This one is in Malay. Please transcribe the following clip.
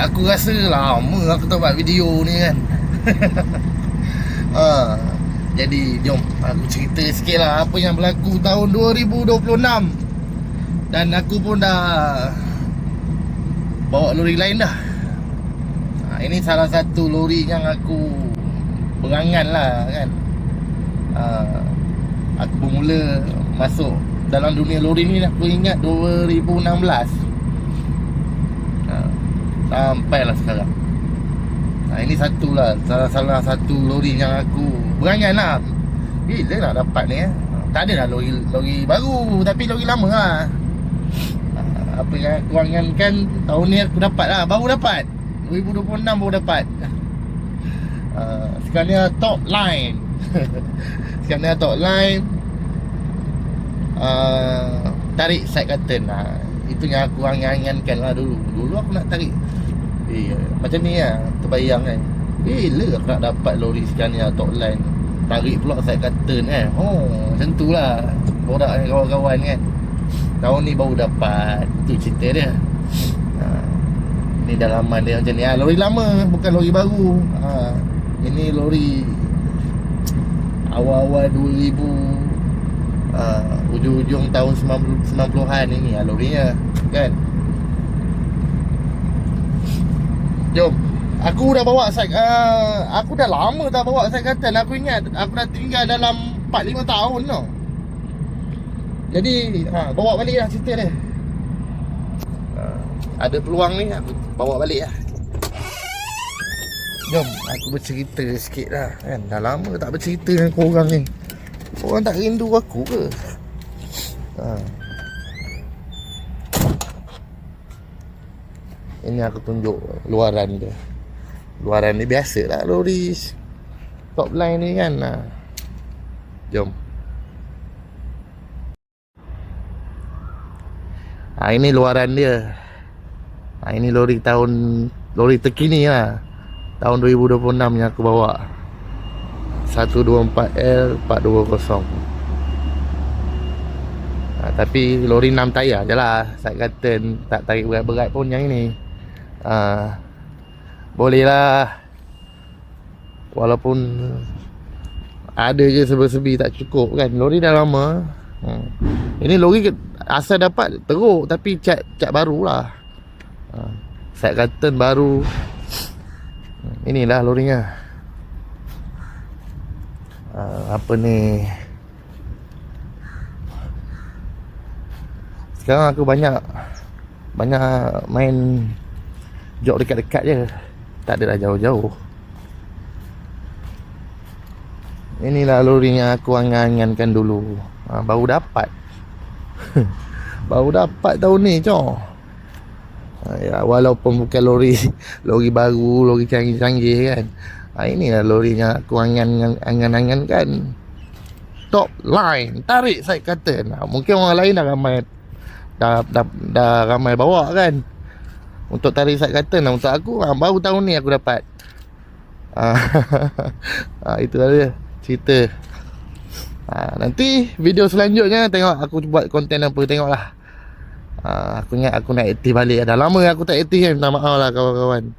Aku rasa lama aku tak buat video ni kan. Jadi jom aku cerita sikit lah apa yang berlaku tahun 2026. Dan aku pun dah bawa lori lain dah. Ini salah satu lori yang aku berangan lah kan. Aku bermula masuk dalam dunia lori ni aku ingat 2016. Sampailah sekarang. Ini satulah salah satu lori yang aku berangan lah. Bila nak dapat ni tak ada lah lori baru, tapi lori lama lah. Apa yang aku angankan tahun ni aku dapat lah. Baru dapat 2026 baru dapat. Sekarang ni top line. Sekarang ni top line. Tarik side curtain lah. Itu yang aku angan-angankan lah dulu. Dulu aku nak tarik macam ni lah, terbayang kan. Bila aku nak dapat lori sekarang ni lah, top line. Tarik pula side curtain kan. Macam tu lah borak dengan kawan-kawan kan. Tahun ni baru dapat. Itu cerita dia. Ni dalaman dia macam ni lah. Lori lama, bukan lori baru. Ini lori awal-awal 2000, ujung-ujung tahun 90-an ini lah lorinya kan. Jom. Aku dah bawa side, aku dah lama tak bawa side curtain. Aku ingat aku dah tinggal dalam 4-5 tahun tau. Jadi bawa balik lah cerita dia. Ada peluang ni aku bawa balik lah. Jom aku bercerita sikit lah kan. Dah lama tak bercerita dengan korang ni. Korang tak rindu aku ke? Ini aku tunjuk luaran dia. Luaran ni biasa lah lori top line ni kan. Jom. Ini luaran dia. Ini lori terkini lah. Tahun 2026 yang aku bawa. 124L 420. Tapi lori 6 tayar je lah. Side curtain tak tarik berat-berat pun yang ini. Boleh lah. Walaupun ada je serba-serbi tak cukup kan. Lori dah lama. Ini lori asal dapat teruk, tapi cat baru lah. Side curtain baru. Inilah lorinya. Apa ni, sekarang aku banyak main jog dekat-dekat je. Tak adalah jauh-jauh. Inilah lori yang aku angan-angankan dulu. Baru dapat. Baru dapat tahun ni coy. Ya, walaupun bukan lori baru, lori canggih-canggih kan. Inilah lori yang aku angan-angankan. Top line, tarik side curtain. Mungkin orang lain dah ramai bawa kan untuk tarik side curtain. Untuk aku baru tahun ni aku dapat. Itu dia cerita. Nanti video selanjutnya tengok aku buat konten apa, tengoklah. Aku ingat aku nak aktif balik. Dah lama aku tak aktif kan. Minta maaf lah kawan-kawan.